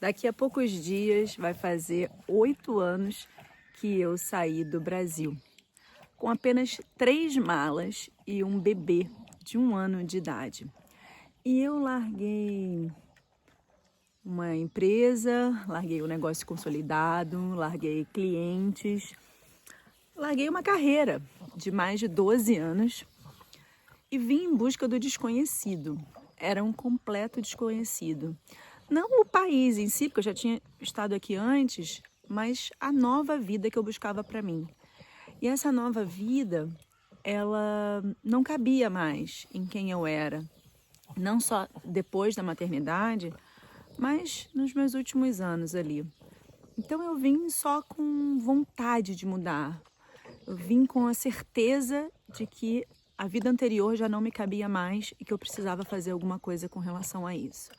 Daqui a poucos dias vai fazer 8 anos que eu saí do Brasil, com apenas 3 malas e um bebê de 1 ano de idade. E eu larguei uma empresa, larguei um negócio consolidado, larguei clientes, larguei uma carreira de mais de 12 anos e vim em busca do desconhecido. Era um completo desconhecido. Não o país em si, porque eu já tinha estado aqui antes, mas a nova vida que eu buscava para mim. E essa nova vida, ela não cabia mais em quem eu era. Não só depois da maternidade, mas nos meus últimos anos ali. Então eu vim só com vontade de mudar. Eu vim com a certeza de que a vida anterior já não me cabia mais e que eu precisava fazer alguma coisa com relação a isso.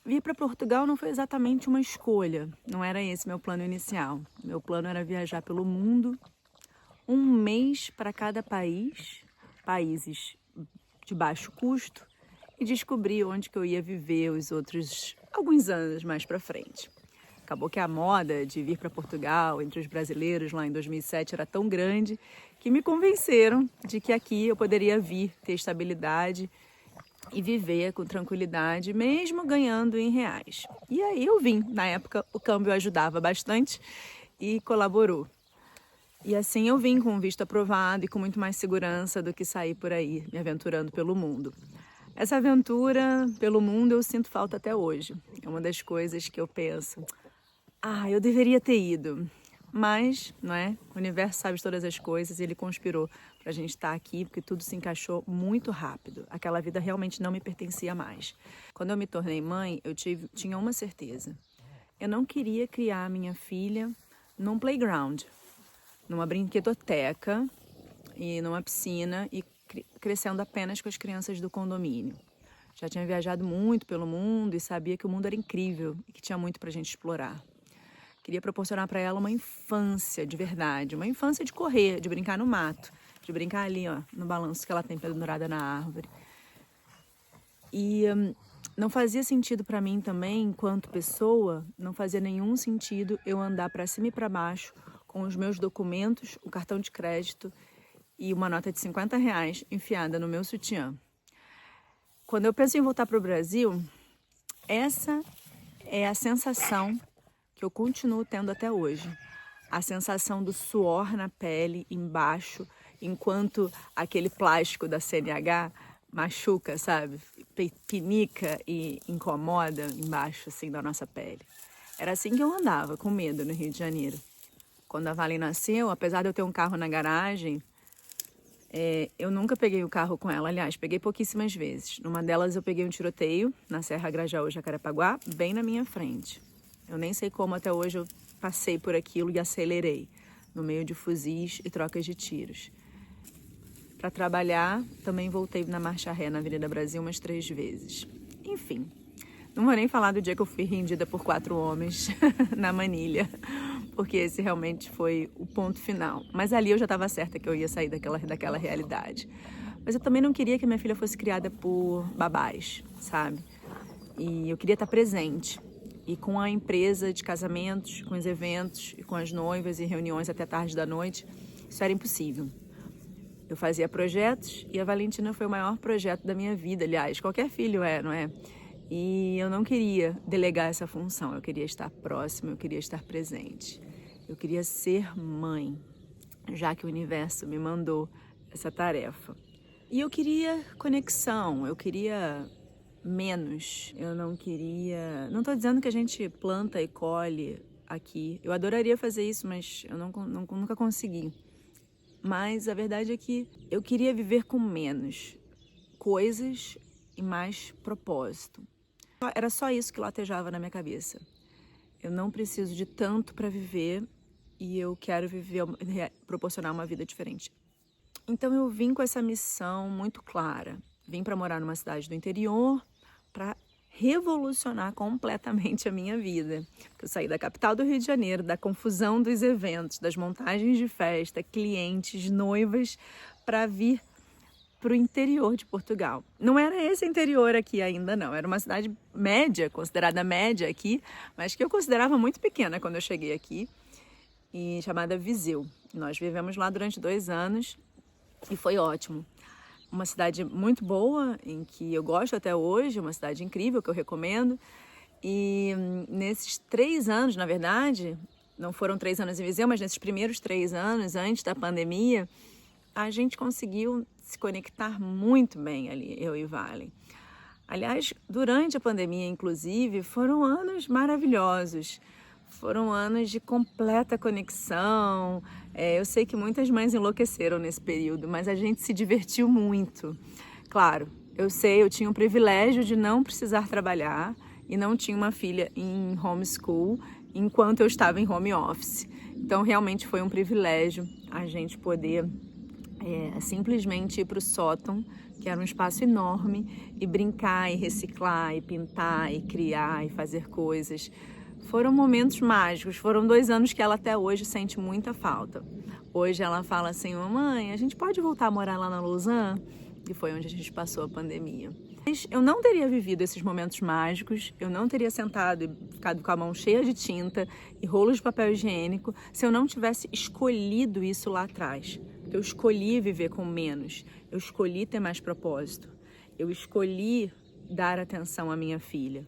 Vir para Portugal não foi exatamente uma escolha, não era esse meu plano inicial. Meu plano era viajar pelo mundo, 1 mês para cada país, países de baixo custo, e descobrir onde que eu ia viver os outros alguns anos mais para frente. Acabou que a moda de vir para Portugal entre os brasileiros lá em 2007 era tão grande que me convenceram de que aqui eu poderia vir ter estabilidade e viver com tranquilidade, mesmo ganhando em reais. E aí eu vim. Na época o câmbio ajudava bastante e colaborou. E assim eu vim com o visto aprovado e com muito mais segurança do que sair por aí, me aventurando pelo mundo. Essa aventura pelo mundo eu sinto falta até hoje. É uma das coisas que eu penso, eu deveria ter ido. Mas, não é? O universo sabe de todas as coisas e ele conspirou para a gente estar aqui, porque tudo se encaixou muito rápido. Aquela vida realmente não me pertencia mais. Quando eu me tornei mãe, eu tinha uma certeza. Eu não queria criar minha filha num playground, numa brinquedoteca e numa piscina e crescendo apenas com as crianças do condomínio. Já tinha viajado muito pelo mundo e sabia que o mundo era incrível e que tinha muito para a gente explorar. Queria proporcionar para ela uma infância de verdade, uma infância de correr, de brincar no mato, de brincar ali, ó, no balanço que ela tem pendurada na árvore. E não fazia sentido para mim também, enquanto pessoa, não fazia nenhum sentido eu andar para cima e para baixo com os meus documentos, o cartão de crédito e uma nota de R$50 enfiada no meu sutiã. Quando eu penso em voltar para o Brasil, essa é a sensação que eu continuo tendo até hoje. A sensação do suor na pele embaixo, enquanto aquele plástico da CNH machuca, sabe? Pinica e incomoda embaixo assim da nossa pele. Era assim que eu andava, com medo no Rio de Janeiro. Quando a Valen nasceu, apesar de eu ter um carro na garagem, eu nunca peguei o carro com ela. Aliás, peguei pouquíssimas vezes. Numa delas eu peguei um tiroteio na Serra Grajaú, Jacarepaguá, bem na minha frente. Eu nem sei como até hoje eu passei por aquilo e acelerei, no meio de fuzis e trocas de tiros. Para trabalhar, também voltei na marcha ré na Avenida Brasil umas 3 vezes. Enfim, não vou nem falar do dia que eu fui rendida por 4 homens na Manilha, porque esse realmente foi o ponto final. Mas ali eu já estava certa que eu ia sair daquela realidade. Mas eu também não queria que minha filha fosse criada por babás, sabe? E eu queria estar presente. E com a empresa de casamentos, com os eventos, e com as noivas e reuniões até tarde da noite, isso era impossível. Eu fazia projetos e a Valentina foi o maior projeto da minha vida, aliás, qualquer filho não é? E eu não queria delegar essa função, eu queria estar próxima, eu queria estar presente. Eu queria ser mãe, já que o universo me mandou essa tarefa. E eu queria conexão, eu queria menos, eu não queria... Não estou dizendo que a gente planta e colhe aqui. Eu adoraria fazer isso, mas eu nunca consegui. Mas a verdade é que eu queria viver com menos coisas e mais propósito. Era só isso que latejava na minha cabeça. Eu não preciso de tanto para viver e eu quero proporcionar uma vida diferente. Então eu vim com essa missão muito clara. Vim para morar numa cidade do interior, para revolucionar completamente a minha vida. Eu saí da capital do Rio de Janeiro, da confusão dos eventos, das montagens de festa, clientes, noivas, para vir para o interior de Portugal. Não era esse interior aqui ainda não, era uma cidade média, considerada média aqui, mas que eu considerava muito pequena quando eu cheguei aqui, e chamada Viseu. Nós vivemos lá durante 2 anos e foi ótimo. Uma cidade muito boa, em que eu gosto até hoje, uma cidade incrível que eu recomendo. E nesses 3 anos, na verdade, não foram 3 anos em Viseu, mas nesses primeiros 3 anos, antes da pandemia, a gente conseguiu se conectar muito bem ali, eu e Valen. Aliás, durante a pandemia, inclusive, foram anos maravilhosos. Foram anos de completa conexão. Eu sei que muitas mães enlouqueceram nesse período, mas a gente se divertiu muito. Claro, eu sei, eu tinha o privilégio de não precisar trabalhar e não tinha uma filha em homeschool enquanto eu estava em home office. Então, realmente foi um privilégio a gente poder simplesmente ir para o sótão, que era um espaço enorme, e brincar, e reciclar, e pintar, e criar, e fazer coisas. Foram momentos mágicos, foram 2 anos que ela até hoje sente muita falta. Hoje ela fala assim, mamãe, a gente pode voltar a morar lá na Lausanne? Que foi onde a gente passou a pandemia. Mas eu não teria vivido esses momentos mágicos, eu não teria sentado e ficado com a mão cheia de tinta e rolos de papel higiênico se eu não tivesse escolhido isso lá atrás. Eu escolhi viver com menos, eu escolhi ter mais propósito, eu escolhi dar atenção à minha filha.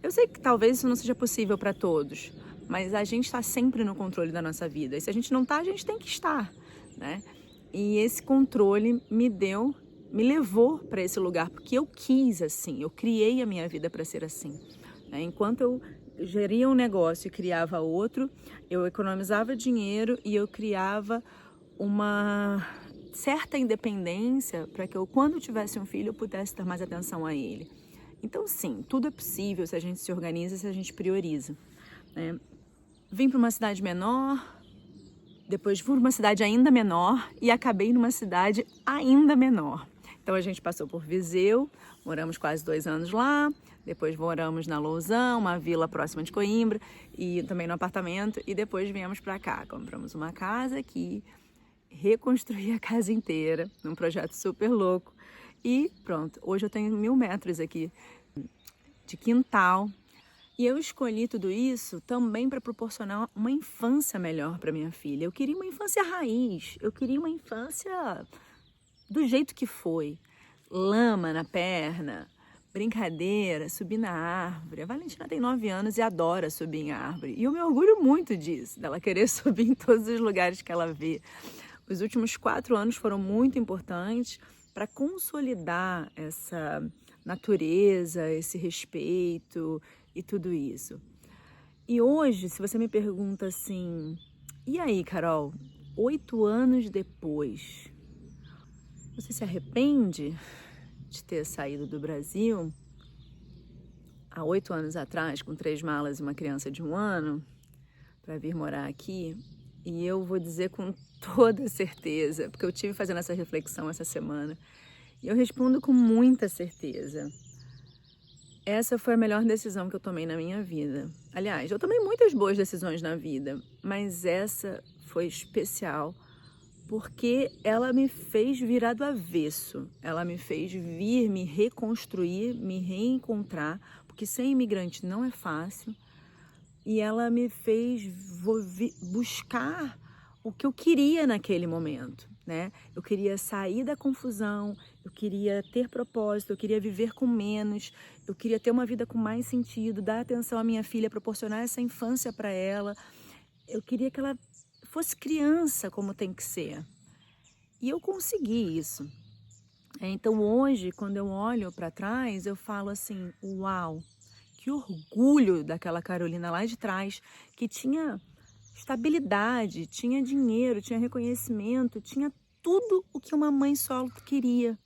Eu sei que talvez isso não seja possível para todos, mas a gente está sempre no controle da nossa vida. E se a gente não está, a gente tem que estar, né? E esse controle me levou para esse lugar, porque eu quis assim, eu criei a minha vida para ser assim, né? Enquanto eu geria um negócio e criava outro, eu economizava dinheiro e eu criava uma certa independência para que eu, quando tivesse um filho, eu pudesse dar mais atenção a ele. Então, sim, tudo é possível se a gente se organiza, se a gente prioriza, né? Vim para uma cidade menor, depois fui para uma cidade ainda menor e acabei numa cidade ainda menor. Então, a gente passou por Viseu, moramos quase 2 anos lá, depois moramos na Lausanne, uma vila próxima de Coimbra, e também no apartamento, e depois viemos para cá. Compramos uma casa aqui, reconstruí a casa inteira, num projeto super louco. E pronto, hoje eu tenho 1000 metros aqui de quintal. E eu escolhi tudo isso também para proporcionar uma infância melhor para minha filha. Eu queria uma infância raiz, eu queria uma infância do jeito que foi. Lama na perna, brincadeira, subir na árvore. A Valentina tem 9 anos e adora subir em árvore. E eu me orgulho muito disso, dela querer subir em todos os lugares que ela vê. Os últimos 4 anos foram muito importantes para consolidar essa natureza, esse respeito e tudo isso. E hoje, se você me pergunta assim, e aí, Carol, 8 anos depois, você se arrepende de ter saído do Brasil há 8 anos atrás, com 3 malas e uma criança de 1 ano, para vir morar aqui? E eu vou dizer com toda certeza, porque eu tive fazendo essa reflexão essa semana, e eu respondo com muita certeza. Essa foi a melhor decisão que eu tomei na minha vida. Aliás, eu tomei muitas boas decisões na vida, mas essa foi especial porque ela me fez virar do avesso. Ela me fez vir, me reconstruir, me reencontrar, porque ser imigrante não é fácil. E ela me fez buscar o que eu queria naquele momento, né? Eu queria sair da confusão, eu queria ter propósito, eu queria viver com menos, eu queria ter uma vida com mais sentido, dar atenção à minha filha, proporcionar essa infância para ela. Eu queria que ela fosse criança como tem que ser. E eu consegui isso. Então hoje, quando eu olho para trás, eu falo assim, uau, que orgulho daquela Carolina lá de trás, que tinha estabilidade, tinha dinheiro, tinha reconhecimento, tinha tudo o que uma mãe solo queria.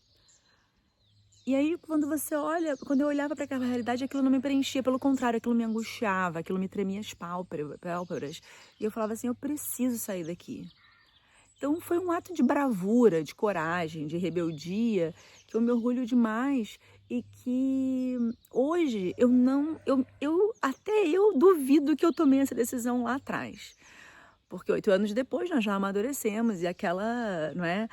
E aí, quando eu olhava para aquela realidade, aquilo não me preenchia, pelo contrário, aquilo me angustiava, aquilo me tremia as pálpebras. E eu falava assim, eu preciso sair daqui. Então foi um ato de bravura, de coragem, de rebeldia, que eu me orgulho demais e que hoje até eu duvido que eu tomei essa decisão lá atrás. Porque 8 anos depois nós já amadurecemos e aquela, não é,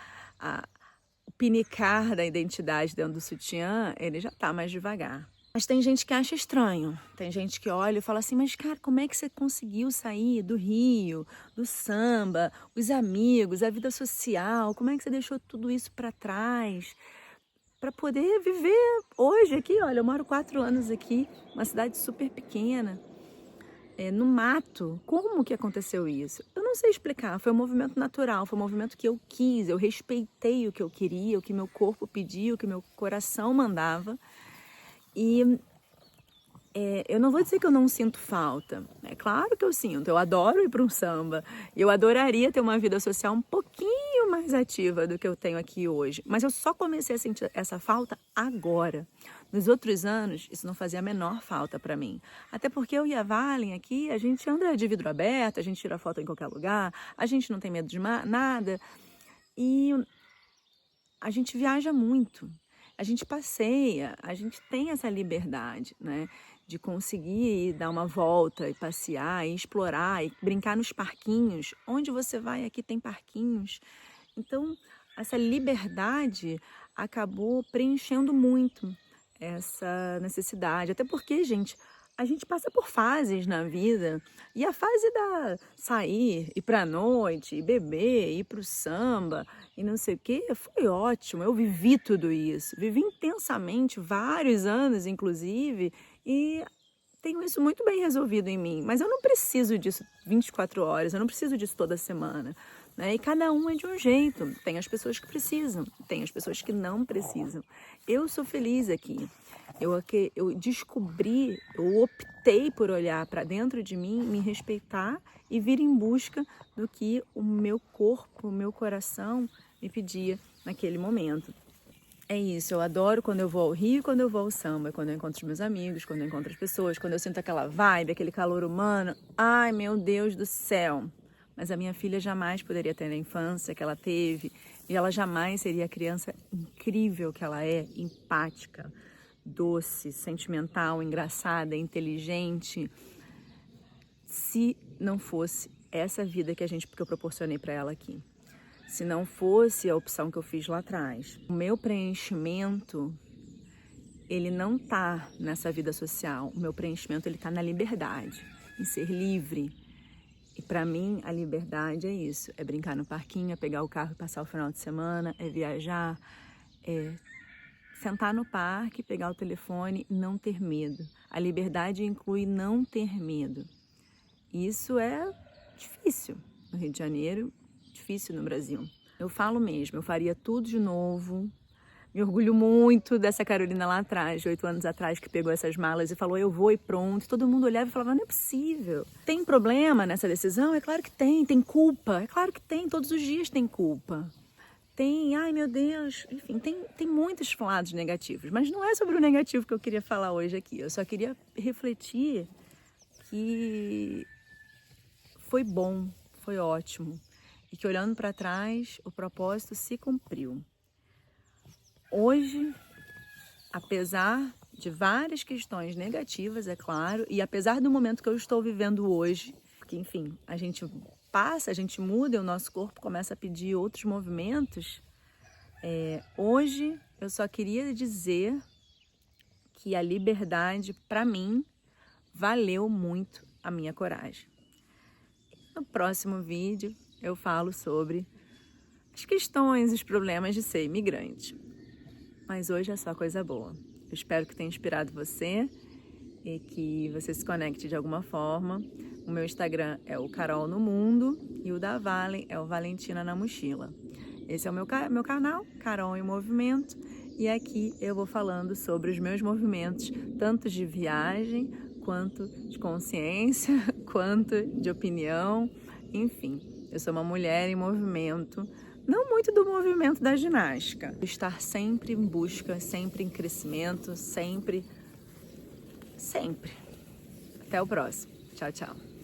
o pinicar da identidade dentro do sutiã, ele já tá mais devagar. Mas tem gente que acha estranho, tem gente que olha e fala assim, mas cara, como é que você conseguiu sair do Rio, do samba, os amigos, a vida social, como é que você deixou tudo isso para trás para poder viver hoje aqui? Olha, eu moro 4 anos aqui, uma cidade super pequena, no mato. Como que aconteceu isso? Eu não sei explicar, foi um movimento natural, foi um movimento que eu quis, eu respeitei o que eu queria, o que meu corpo pedia, o que meu coração mandava. E eu não vou dizer que eu não sinto falta, é claro que eu sinto, eu adoro ir para um samba, eu adoraria ter uma vida social um pouquinho mais ativa do que eu tenho aqui hoje, mas eu só comecei a sentir essa falta agora. Nos outros anos, isso não fazia a menor falta para mim, até porque eu e a Valen aqui, a gente anda de vidro aberto, a gente tira foto em qualquer lugar, a gente não tem medo de nada e a gente viaja muito. A gente passeia, a gente tem essa liberdade, né? De conseguir dar uma volta e passear, e explorar, e brincar nos parquinhos. Onde você vai aqui tem parquinhos. Então, essa liberdade acabou preenchendo muito essa necessidade. Até porque, gente, a gente passa por fases na vida. E a fase da sair, ir pra noite, ir beber, ir pro samba e não sei o quê, foi ótimo. Eu vivi tudo isso. Vivi intensamente, vários anos, inclusive, e tenho isso muito bem resolvido em mim. Mas eu não preciso disso 24 horas, eu não preciso disso toda semana, né? E cada um é de um jeito. Tem as pessoas que precisam, tem as pessoas que não precisam. Eu sou feliz aqui. Eu descobri, eu optei por olhar para dentro de mim, me respeitar e vir em busca do que o meu corpo, o meu coração me pedia naquele momento. É isso, eu adoro quando eu vou ao Rio, quando eu vou ao samba, quando eu encontro os meus amigos, quando eu encontro as pessoas, quando eu sinto aquela vibe, aquele calor humano. Ai, meu Deus do céu! Mas a minha filha jamais poderia ter a infância que ela teve e ela jamais seria a criança incrível que ela é, empática, doce, sentimental, engraçada, inteligente, se não fosse essa vida que eu proporcionei para ela aqui. Se não fosse a opção que eu fiz lá atrás. O meu preenchimento, ele não tá nessa vida social. O meu preenchimento, ele tá na liberdade, em ser livre. E para mim, a liberdade é isso. É brincar no parquinho, é pegar o carro e passar o final de semana, é viajar, é sentar no parque, pegar o telefone e não ter medo. A liberdade inclui não ter medo. Isso é difícil no Rio de Janeiro, difícil no Brasil. Eu falo mesmo, eu faria tudo de novo. Me orgulho muito dessa Carolina lá atrás, de 8 anos atrás, que pegou essas malas e falou, eu vou e pronto. Todo mundo olhava e falava, não é possível. Tem problema nessa decisão? É claro que tem. Tem culpa? É claro que tem. Todos os dias tem culpa. Tem, ai meu Deus, enfim, tem muitos lados negativos, mas não é sobre o negativo que eu queria falar hoje aqui. Eu só queria refletir que foi bom, foi ótimo e que olhando para trás o propósito se cumpriu. Hoje, apesar de várias questões negativas, é claro, e apesar do momento que eu estou vivendo hoje, porque enfim, a gente passa, a gente muda e o nosso corpo começa a pedir outros movimentos, hoje eu só queria dizer que a liberdade, para mim, valeu muito a minha coragem. No próximo vídeo eu falo sobre as questões, os problemas de ser imigrante. Mas hoje é só coisa boa. Eu espero que tenha inspirado você e que você se conecte de alguma forma. O meu Instagram é o Carol no Mundo e o da Valen é o Valentina na Mochila. Esse é o meu canal, Carol em Movimento, e aqui eu vou falando sobre os meus movimentos, tanto de viagem, quanto de consciência, quanto de opinião, enfim. Eu sou uma mulher em movimento, não muito do movimento da ginástica. Estar sempre em busca, sempre em crescimento, sempre. Até o próximo. Tchau, tchau.